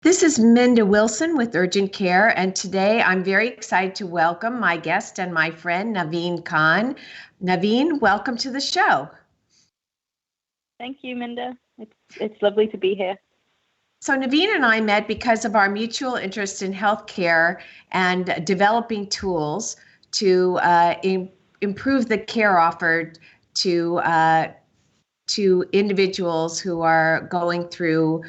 This is Minda Wilson with Urgent Care, and today I'm very excited to welcome my guest and my friend, Naveen Khan. Naveen, welcome to the show. Thank you, Minda. It's lovely to be here. So Naveen and I met because of our mutual interest in healthcare and developing tools to improve the care offered to individuals who are going through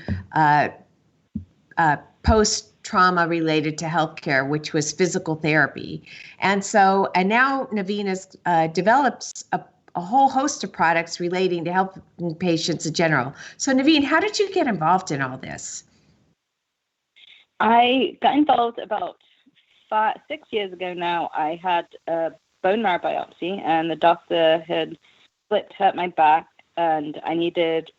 post-trauma related to healthcare, which was physical therapy. And now Naveen has developed a whole host of products relating to helping patients in general. So Naveen, how did you get involved in all this? I got involved about 6 years ago now. I had a bone marrow biopsy, and the doctor had hurt my back, and I needed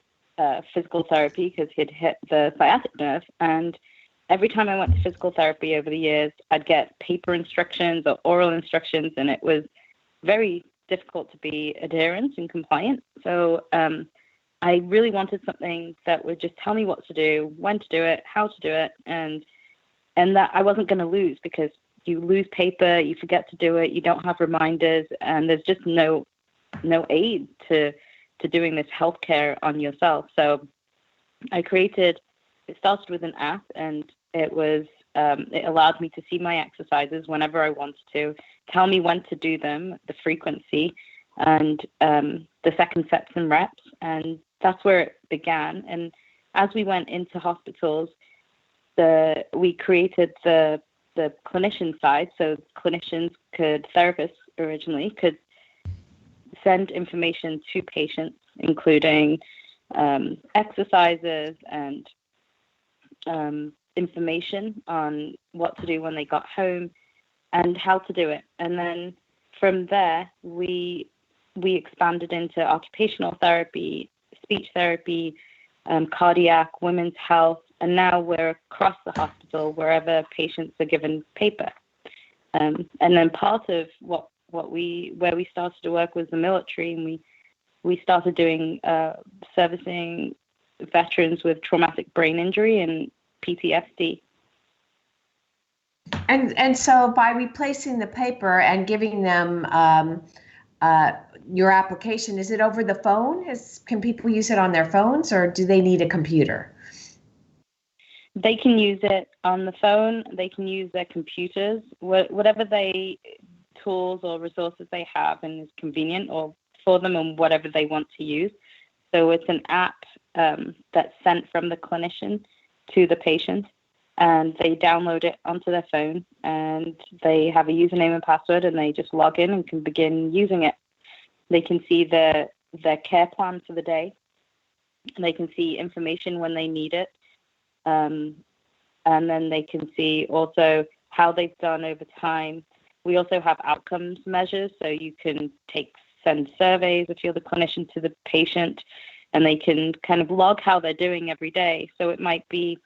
physical therapy because he had hit the sciatic nerve. And every time I went to physical therapy over the years, I'd get paper instructions or oral instructions, and it was very difficult to be adherent and compliant. So I really wanted something that would just tell me what to do, when to do it, how to do it, and that I wasn't going to lose, because you lose paper, you forget to do it, you don't have reminders, and there's just no aid to doing this healthcare on yourself. So it started with an app, and it allowed me to see my exercises whenever I wanted to, tell me when to do them, the frequency, and the second sets and reps. And that's where it began. And as we went into hospitals, we created the clinician side. So therapists originally could send information to patients, including exercises and information on what to do when they got home and how to do it. And then from there, we expanded into occupational therapy, speech therapy, cardiac, women's health, and now we're across the hospital wherever patients are given paper. And then part of where we started to work was the military, and we started doing servicing veterans with traumatic brain injury and PTSD. And so by replacing the paper and giving them your application, is it over the phone? Can people use it on their phones, or do they need a computer? They can use it on the phone. They can use their computers, whatever tools or resources they have and is convenient or for them and whatever they want to use. So it's an app that's sent from the clinician to the patient, and they download it onto their phone, and they have a username and password, and they just log in and can begin using it. They can see their care plan for the day, and they can see information when they need it. And then they can see also how they've done over time. We also have outcomes measures, so you can send surveys if you're the clinician to the patient, and they can kind of log how they're doing every day. So it might be,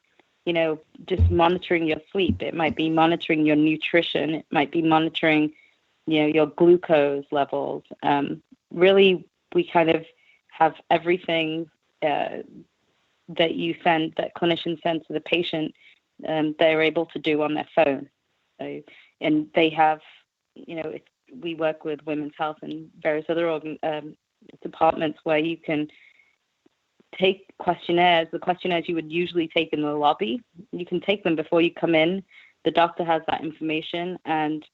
just monitoring your sleep. It might be monitoring your nutrition. It might be monitoring, your glucose levels. Really, we kind of have everything that clinicians send to the patient, they're able to do on their phone. So, and they have, we work with women's health and various other departments where you can take questionnaires, the questionnaires you would usually take in the lobby. You can take them before you come in. The doctor has that information and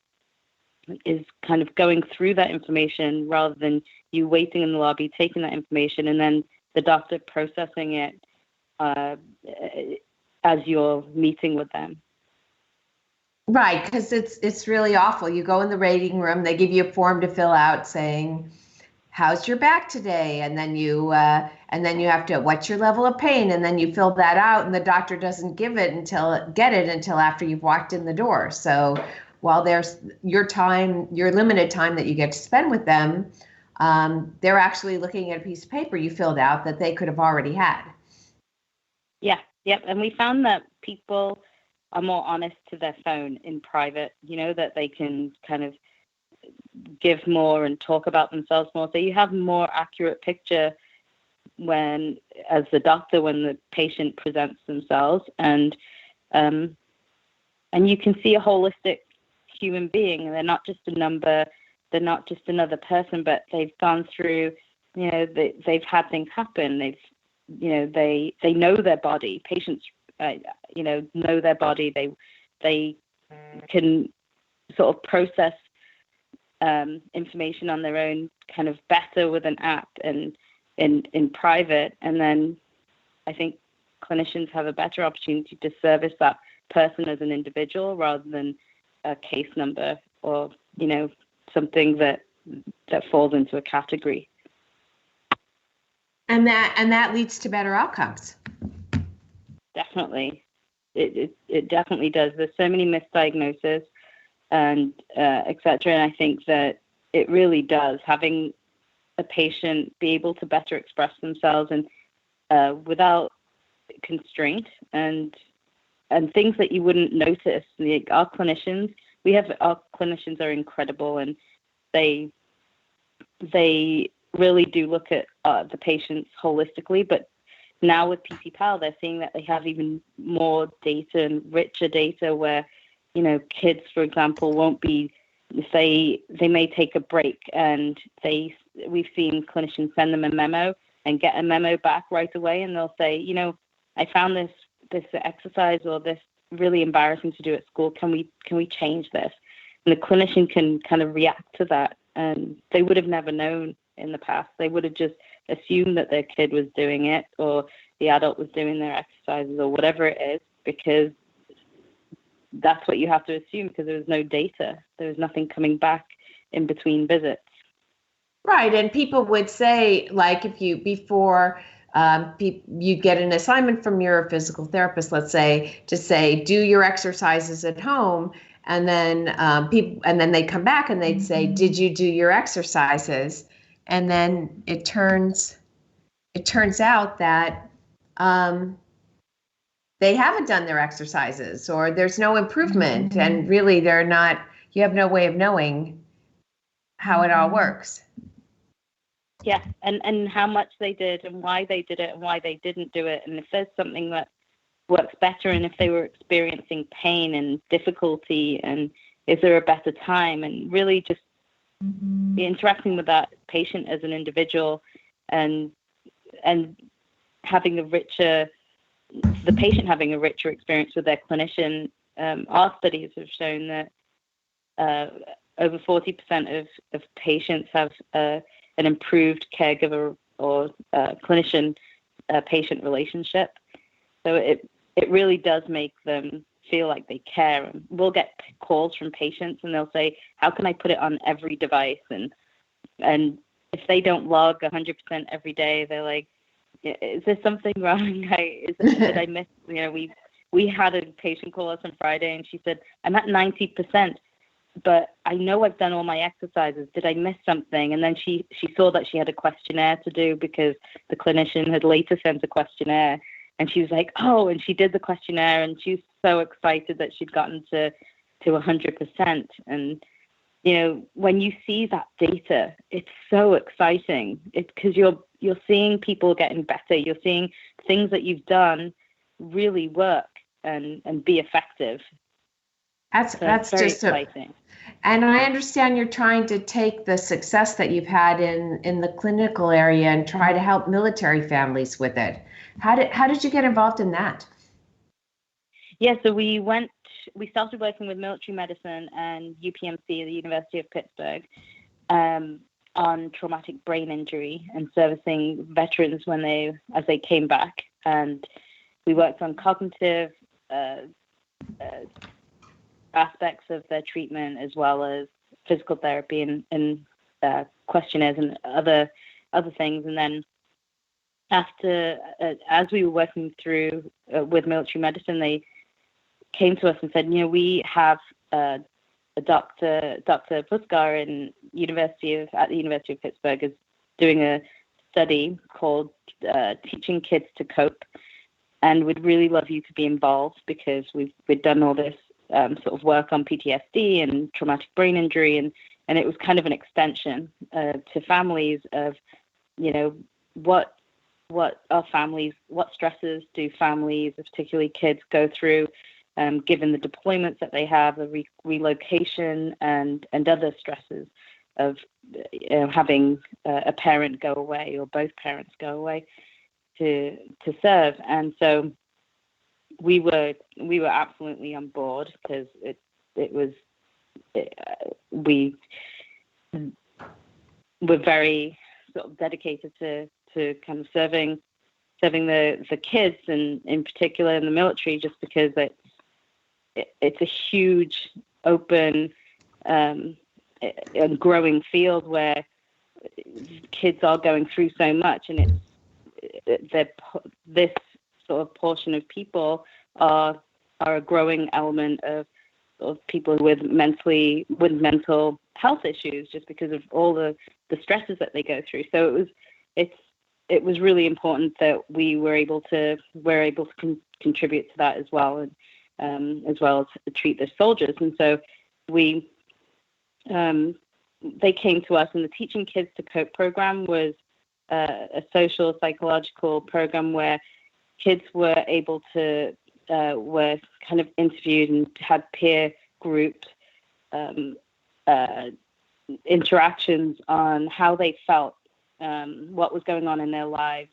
is kind of going through that information rather than you waiting in the lobby, taking that information, and then the doctor processing it as you're meeting with them. Right, because it's really awful. You go in the waiting room, they give you a form to fill out saying, "How's your back today?" And then you have to, "What's your level of pain?" And then you fill that out, and the doctor doesn't get it until after you've walked in the door. So while there's your limited time that you get to spend with them, they're actually looking at a piece of paper you filled out that they could have already had. Yeah, yep. And we found that people are more honest to their phone in private, that they can kind of give more and talk about themselves more. So you have more accurate picture as the doctor, when the patient presents themselves, and And you can see a holistic human being, and they're not just a number, they're not just another person, but they've gone through, they've had things happen. They know their body. Patients, know their body. They can sort of process information on their own kind of better with an app and in private. And then I think clinicians have a better opportunity to service that person as an individual rather than a case number or, something that falls into a category. And that leads to better outcomes. Definitely. It definitely does. There's so many misdiagnoses and et cetera. And I think that it really does. Having a patient be able to better express themselves and without constraint and things that you wouldn't notice. Our clinicians are incredible, and they really do look at the patients holistically. But now with PT-PAL, they're seeing that they have even more data and richer data where, kids, for example, won't be, say, they may take a break, and we've seen clinicians send them a memo and get a memo back right away, and they'll say, I found this exercise or this really embarrassing to do at school. Can we change this? And the clinician can kind of react to that, and they would have never known in the past. They would have just assumed that their kid was doing it or the adult was doing their exercises or whatever it is, because that's what you have to assume, because there was no data. There was nothing coming back in between visits. Right. And people would say, like, if you, before you get an assignment from your physical therapist, let's say, to say, do your exercises at home. And then they come back and they'd say, did you do your exercises? And then it turns out that they haven't done their exercises, or there's no improvement, and really you have no way of knowing how it all works. Yeah, and how much they did and why they did it and why they didn't do it, and if there's something that works better, and if they were experiencing pain and difficulty, and is there a better time, and really just interacting with that patient as an individual, and having the patient having a richer experience with their clinician. Our studies have shown that over 40% of patients have an improved caregiver or clinician-patient relationship. So it really does make them feel like they care. And we'll get calls from patients, and they'll say, how can I put it on every device? And if they don't log 100% every day, they're like, is there something wrong? Did I miss? We had a patient call us on Friday, and she said, I'm at 90%, but I know I've done all my exercises. Did I miss something? And then she saw that she had a questionnaire to do, because the clinician had later sent a questionnaire, and she was like, oh, and she did the questionnaire, and she was so excited that she'd gotten to 100%. And when you see that data, it's so exciting. It's because you're seeing people getting better. You're seeing things that you've done really work and be effective. That's very just exciting. And I understand you're trying to take the success that you've had in the clinical area and try to help military families with it. How did you get involved in that? Yeah, so we started working with military medicine and UPMC, the University of Pittsburgh, on traumatic brain injury and servicing veterans as they came back. And we worked on cognitive aspects of their treatment, as well as physical therapy and questionnaires and other things. And then as we were working through with military medicine, they came to us and said, we have a Dr. Puskar at the University of Pittsburgh is doing a study called Teaching Kids to Cope, and we'd really love you to be involved, because we'd done all this sort of work on PTSD and traumatic brain injury, and it was kind of an extension to families of, what stresses do families, particularly kids, go through given the deployments that they have, the relocation and other stresses of having a parent go away or both parents go away to serve. And so we were absolutely on board, because we were very sort of dedicated to kind of serving the kids, and in particular in the military, just because it's a huge, open, and growing field where kids are going through so much, and this sort of portion of people are a growing element of people with mental health issues, just because of all the stresses that they go through. So it was really important that we were able to contribute to that as well, and as well as treat the soldiers. And so they came to us, and the Teaching Kids to Cope program was a social psychological program where kids were able to were kind of interviewed and had peer group interactions on how they felt, what was going on in their lives,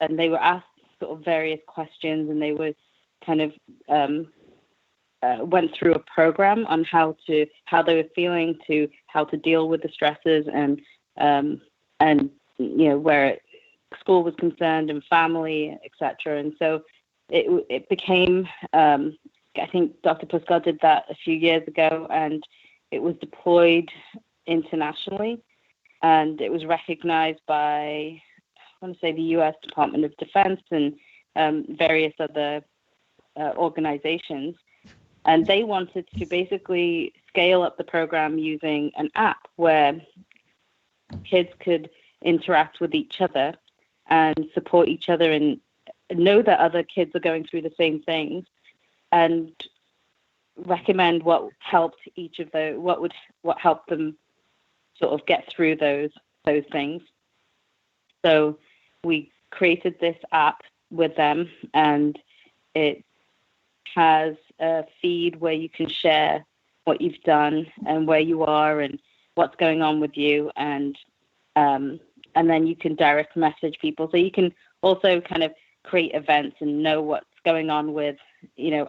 and they were asked sort of various questions, and they were kind of went through a program on how they were feeling, to how to deal with the stresses, and where school was concerned, and family, etc. And so it became, I think Dr. Pascal did that a few years ago, and it was deployed internationally, and it was recognized by, I want to say, the U.S. Department of Defense and various other organizations. And they wanted to basically scale up the program using an app where kids could interact with each other and support each other, and know that other kids are going through the same things, and recommend what helped each of those, what helped them sort of get through those things. So we created this app with them, and it has a feed where you can share what you've done and where you are and what's going on with you, and then you can direct message people. So you can also kind of create events and know what's going on with,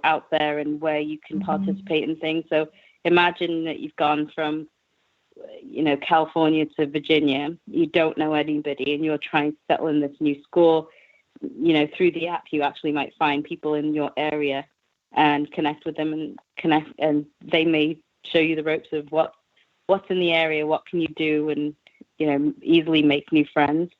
out there, and where you can participate in things. So imagine that you've gone from, California to Virginia. You don't know anybody, and you're trying to settle in this new school. Through the app, you actually might find people in your area and connect with them, and they may show you the ropes of what's in the area, what can you do, and easily make new friends.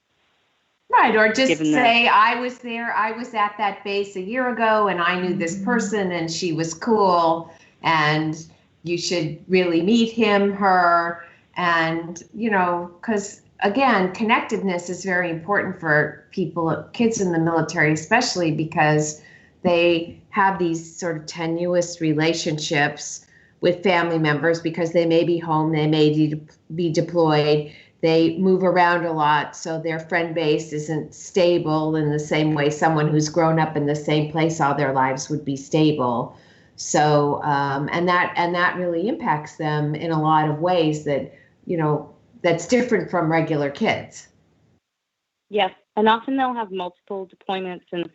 Right, or just say, I was there, I was at that base a year ago, and I knew this person, and she was cool, and you should really meet him, her, and, because, again, connectedness is very important for kids in the military, especially because they have these sort of tenuous relationships with family members, because they may be home, they may be deployed. They move around a lot, so their friend base isn't stable in the same way someone who's grown up in the same place all their lives would be stable. So, and that really impacts them in a lot of ways that, that's different from regular kids. Yes, and often they'll have multiple deployments. And,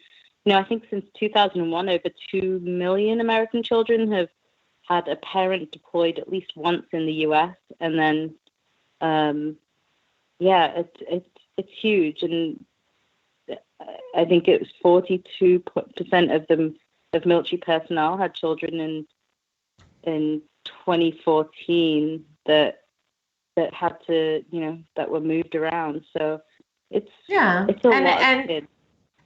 I think since 2001, over 2 million American children have had a parent deployed at least once in the U.S. And then, it's huge, and I think it was 42% of military personnel had children in 2014 that had to, that were moved around. So it's a lot of kids.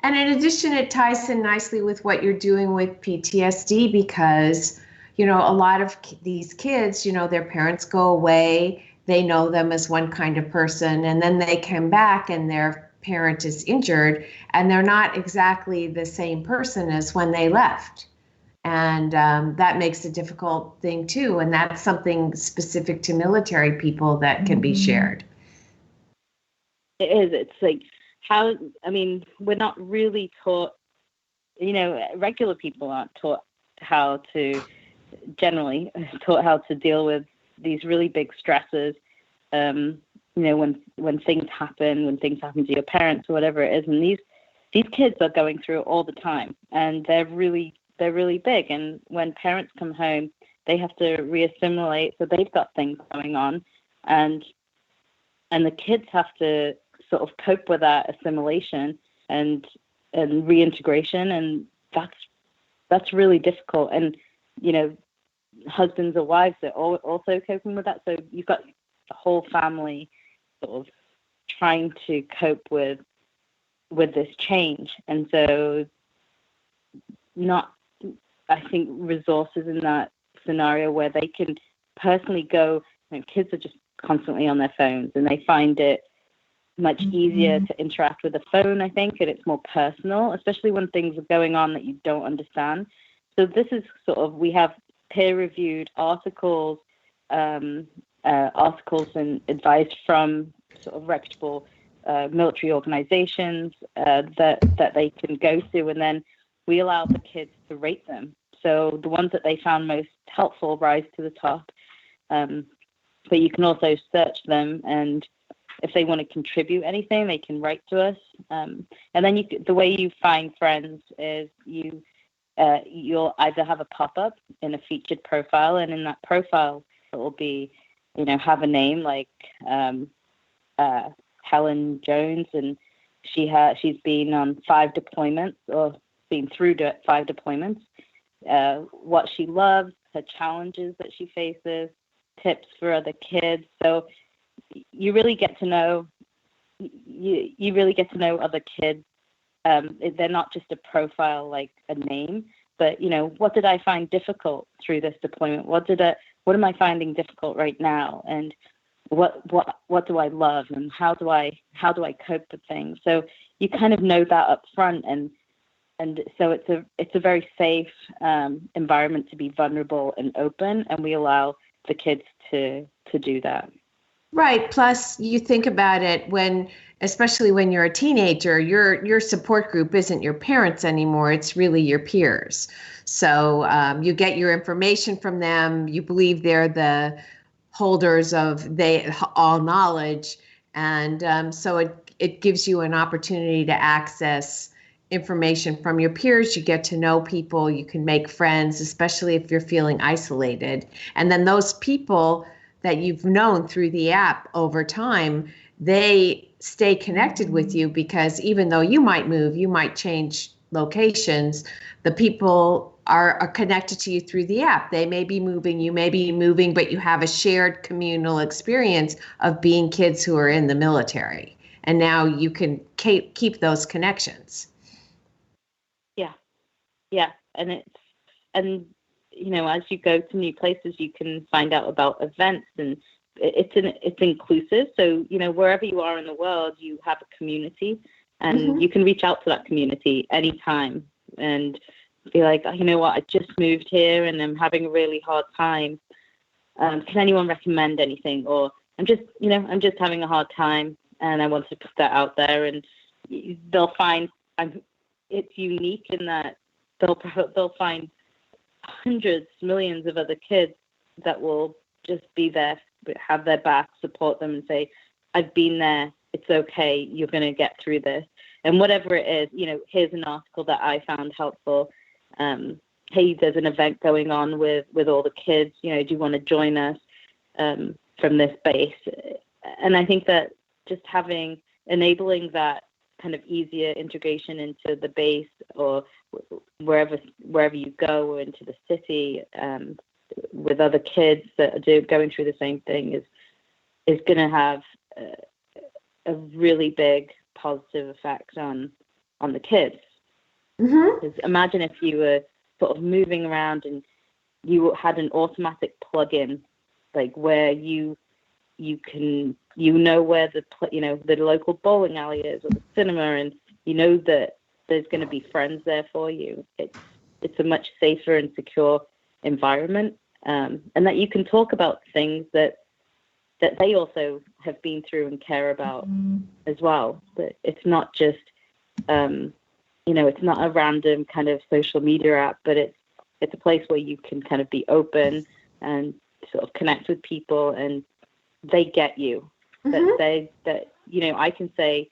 And in addition, it ties in nicely with what you're doing with PTSD, because a lot of these kids, their parents go away. They know them as one kind of person, and then they come back and their parent is injured, and they're not exactly the same person as when they left. And that makes a difficult thing too. And that's something specific to military people that can be shared. It is. It's like we're not really taught, regular people aren't taught how to deal with these really big stresses. When things happen to your parents or whatever it is, and these kids are going through it all the time, and they're really big. And when parents come home, they have to reassimilate, so they've got things going on, and the kids have to sort of cope with that assimilation and reintegration, and that's really difficult. And husbands or wives are also coping with that, so you've got the whole family sort of trying to cope with this change. And so I think resources in that scenario where they can personally go, kids are just constantly on their phones, and they find it much easier to interact with a phone, I think, and it's more personal, especially when things are going on that you don't understand. So this is sort of, we have peer-reviewed articles and advice from sort of reputable military organizations that they can go to, and then we allow the kids to rate them. So the ones that they found most helpful rise to the top, but you can also search them, and if they want to contribute anything, they can write to us. And then the way you find friends is you'll either have a pop-up in a featured profile, and in that profile it will be, have a name like Helen Jones, and she's been on 5 deployments or been through 5 deployments, what she loves, her challenges that she faces, tips for other kids. So you really get to know other kids. They're not just a profile like a name, but what did I find difficult through this deployment? What am I finding difficult right now? And what do I love, and how do I cope with things? So you kind of know that up front, and so it's a very safe environment to be vulnerable and open, and we allow the kids to do that. Right. Plus, you think about it especially when you're a teenager, your support group isn't your parents anymore. It's really your peers. So you get your information from them. You believe they're the holders of all knowledge. And so it gives you an opportunity to access information from your peers. You get to know people. You can make friends, especially if you're feeling isolated. And then those people that you've known through the app over time, they stay connected with you, because even though you might move, you might change locations, the people are connected to you through the app. They may be moving, you may be moving, but you have a shared communal experience of being kids who are in the military. And now you can keep those connections. Yeah. And as you go to new places, you can find out about events, and it's inclusive. So, wherever you are in the world, you have a community, and you can reach out to that community anytime and be like, you know what, I just moved here and I'm having a really hard time. Can anyone recommend anything? Or I'm just having a hard time, and I want to put that out there. And they'll find it's unique in that they'll find hundreds, millions of other kids that will just be there, have their back, support them, and say, I've been there, it's okay, you're going to get through this. And whatever it is, here's an article that I found helpful. Hey, there's an event going on with all the kids, do you want to join us from this base? And I think that just enabling that kind of easier integration into the base, or wherever you go, or into the city with other kids that are going through the same thing is going to have a really big positive effect on the kids. Because imagine if you were sort of moving around and you had an automatic plug-in, like where you can where the local bowling alley is, or the cinema, and that there's going to be friends there for you. It's a much safer and secure environment, and that you can talk about things that they also have been through and care about as well. That it's not just it's not a random kind of social media app, but it's a place where you can kind of be open and sort of connect with people, and they get you. That I can say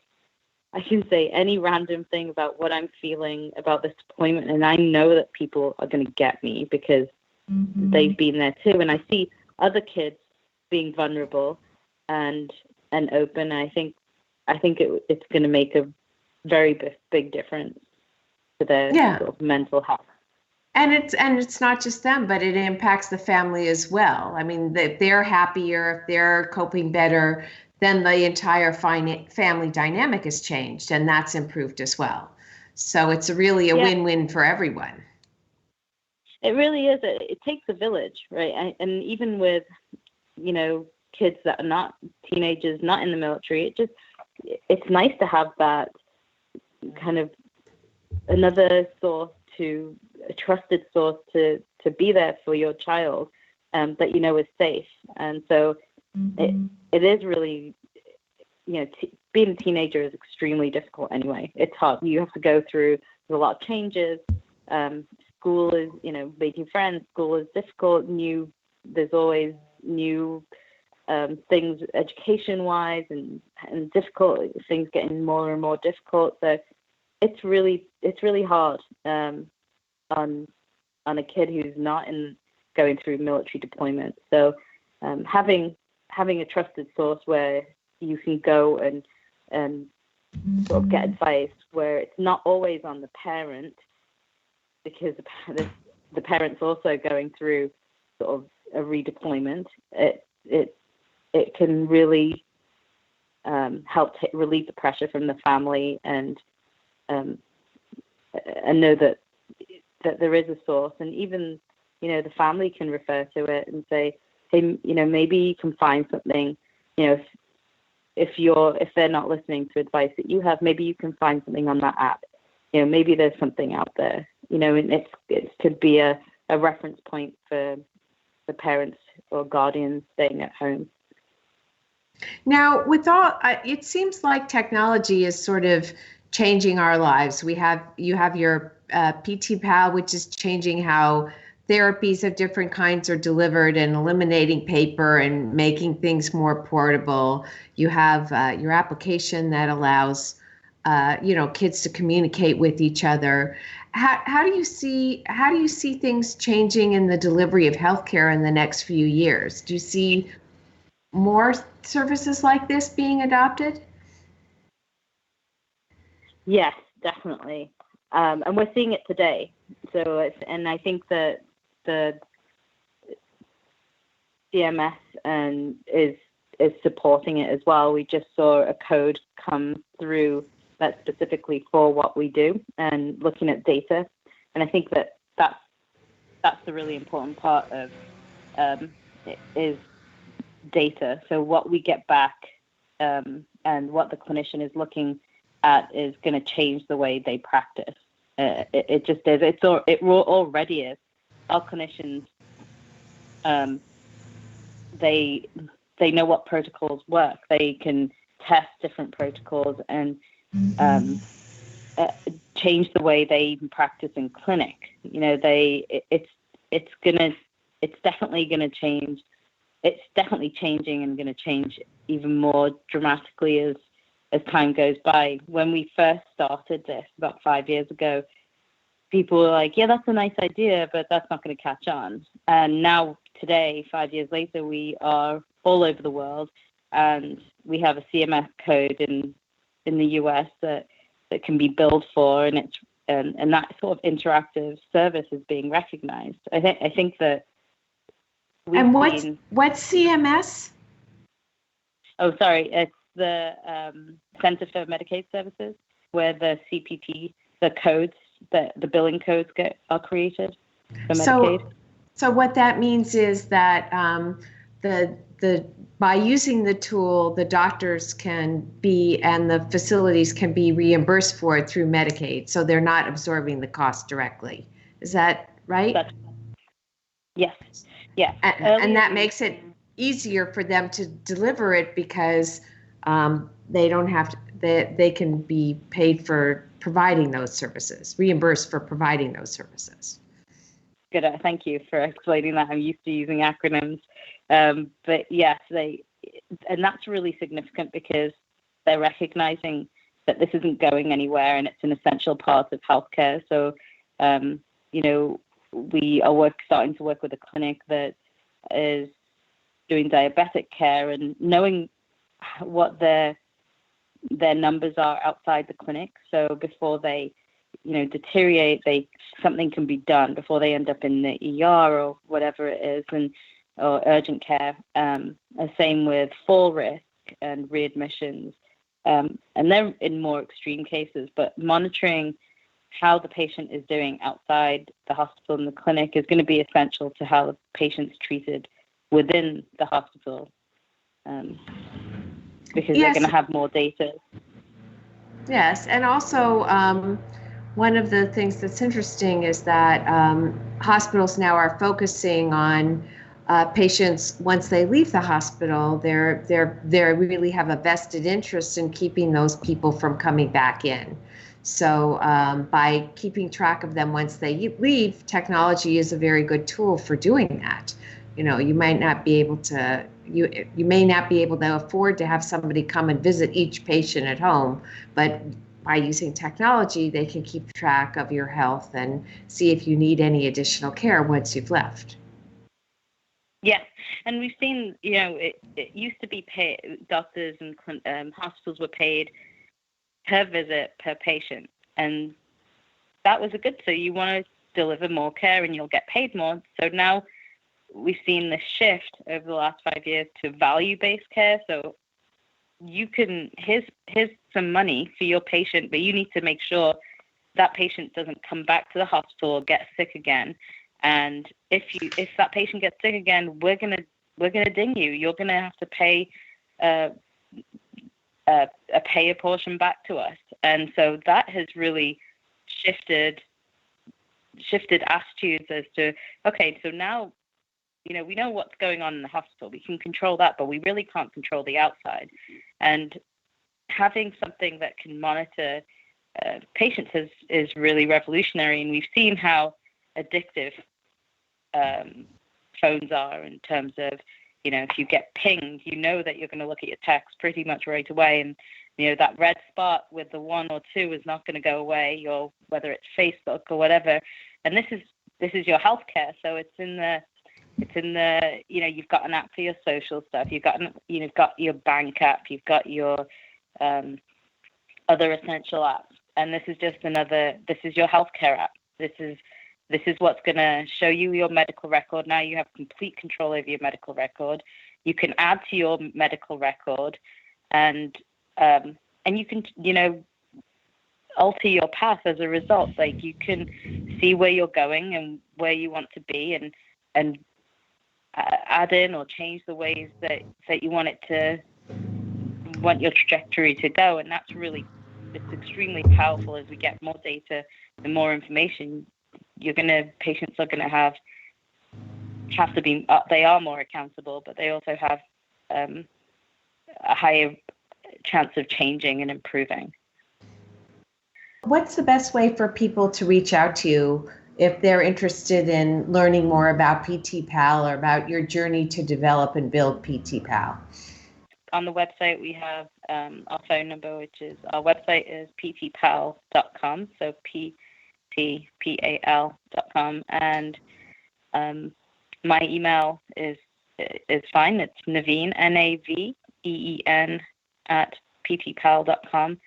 any random thing about what I'm feeling about this deployment, and I know that people are going to get me because they've been there too. And I see other kids being vulnerable and open. I think it's going to make a very big difference to their sort of mental health. And it's not just them, but it impacts the family as well. I mean, if they're happier, if they're coping better, then the entire family dynamic has changed, and that's improved as well. So it's really a win-win for everyone. It really is. It takes a village, right? And even with, kids that are not teenagers, not in the military, it's nice to have that kind of another source, a trusted source to be there for your child, that is safe. And so it is really, being a teenager is extremely difficult anyway. It's hard. You have to go through a lot of changes. School is, making friends. School is difficult. There's always new things education-wise and difficult. Things getting more and more difficult. So it's really hard on a kid who's not going through military deployment. So having a trusted source where you can go and sort of get advice, where it's not always on the parent, because the parent's also going through sort of a redeployment. It can really help relieve the pressure from the family, and know that there is a source. And even the family can refer to it and say, hey, maybe you can find something. If they're not listening to advice that you have, maybe you can find something on that app. Maybe there's something out there. And it could be a reference point for the parents or guardians staying at home. Now, it seems like technology is sort of changing our lives. You have your PT Pal, which is changing how therapies of different kinds are delivered and eliminating paper and making things more portable. You have your application that allows kids to communicate with each other. How do you see things changing in the delivery of healthcare in the next few years? Do you see more services like this being adopted? Yes, definitely. And we're seeing it today. So, and I think that the CMS is supporting it as well. We just saw a code come through that's specifically for what we do and looking at data. And I think that's the really important part of is data. So what we get back and what the clinician is looking at is going to change the way they practice. It just is. It already is. Our clinicians, they know what protocols work. They can test different protocols and change the way they practice in clinic. It's definitely going to change. It's definitely changing and going to change even more dramatically as time goes by. When we first started this about 5 years ago, people were like, yeah, that's a nice idea, but that's not going to catch on. And now today, 5 years later, we are all over the world, and we have a CMS code in the US that can be billed for, and that sort of interactive service is being recognized. I think that. And what's CMS? Oh, sorry, it's the Center for Medicaid Services, where the CPT, the codes, the billing codes are created for Medicaid. So what that means is that by using the tool, the doctors and the facilities can be reimbursed for it through Medicaid, so they're not absorbing the cost directly. Is that right? Yes. Yeah. And that makes it easier for them to deliver it because they don't have to. They can be paid for providing those services, reimbursed for providing those services. Good. Thank you for explaining that. I'm used to using acronyms. But yes, and that's really significant because they're recognizing that this isn't going anywhere and it's an essential part of healthcare. So, we are starting to work with a clinic that is doing diabetic care and knowing what their numbers are outside the clinic. So before they deteriorate, something can be done before they end up in the ER or whatever it is, or urgent care. Same with fall risk and readmissions, and they're in more extreme cases. But monitoring how the patient is doing outside the hospital and the clinic is going to be essential to how the patient's treated within the hospital, because they're going to have more data. Yes, and also one of the things that's interesting is that hospitals now are focusing on patients once they leave the hospital. They really have a vested interest in keeping those people from coming back in. So by keeping track of them once they leave, technology is a very good tool for doing that. You might not be able to. You may not be able to afford to have somebody come and visit each patient at home, but by using technology, they can keep track of your health and see if you need any additional care once you've left. Yes, and we've seen, it used to be paid, doctors and hospitals were paid per visit, per patient, and that was so you want to deliver more care and you'll get paid more. So now we've seen this shift over the last 5 years to value-based care. So here's some money for your patient, but you need to make sure that patient doesn't come back to the hospital or get sick again. And if that patient gets sick again, we're gonna ding you. You're gonna have to pay a portion back to us. And so that has really shifted attitudes as to, okay, so now we know what's going on in the hospital. We can control that, but we really can't control the outside. And having something that can monitor patients is really revolutionary. And we've seen how addictive phones are in terms of, if you get pinged, that you're going to look at your text pretty much right away. And, that red spot with the 1 or 2 is not going to go away, or whether it's Facebook or whatever. And this is your healthcare. So it's in the you've got an app for your social stuff. You've got your bank app. You've got your other essential apps. And this is this is your healthcare app. This is what's going to show you your medical record. Now you have complete control over your medical record. You can add to your medical record, and you can, alter your path as a result. Like, you can see where you're going and where you want to be, and add in or change the ways that you want your trajectory to go. And that's it's extremely powerful. As we get more data and more information, patients are going to have to be, they are more accountable, but they also have a higher chance of changing and improving. What's the best way for people to reach out to you if they're interested in learning more about PT-PAL or about your journey to develop and build PT-PAL? On the website, we have our phone number, which is, our website is ptpal.com, so ptpal.com, and my email is fine. It's Naveen, Naveen, at ptpal.com,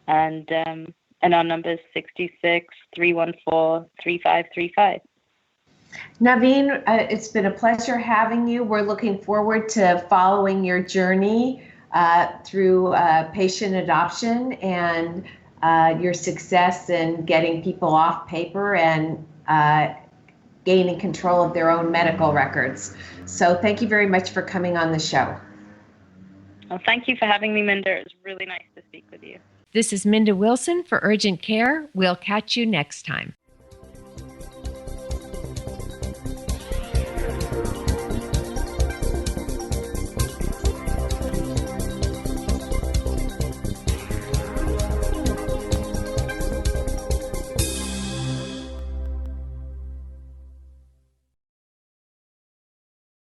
and our number is 626-314-3535. Naveen, it's been a pleasure having you. We're looking forward to following your journey through patient adoption and your success in getting people off paper and gaining control of their own medical records. So thank you very much for coming on the show. Well, thank you for having me, Minda. It was really nice to speak with you. This is Minda Wilson for Urgent Care. We'll catch you next time.